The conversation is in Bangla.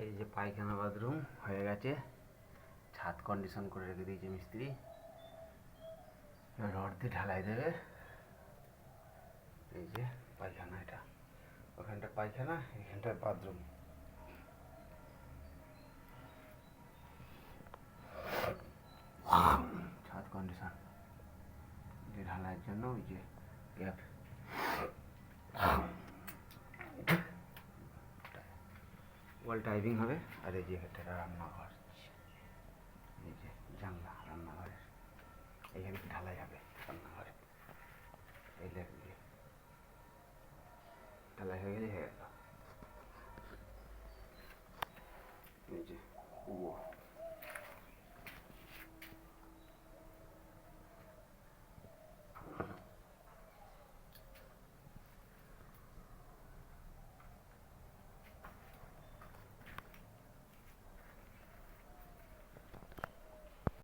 এই যে পায়খানা বাথরুম হয়ে গেছে, ছাদ কন্ডিশন করে রেখে দিয়েছে মিস্ত্রি, রড দিয়ে ঢালাই দেবে। এই যে পায়খানা, এটা ওখানটা পায়খানা, এখানটায় বাথরুম। ছাদ কন্ডিশন ঢালাইয়ের জন্য ওই যে গ্যাপ, ওয়াল টাইপিং হবে। আর এই যে একটা রান্নাঘর, এই যে জানলা রান্নাঘরের, এখানে ঢালাই হবে রান্নাঘরে। এই ঢালাই হয়ে গেলে হয়ে গেল।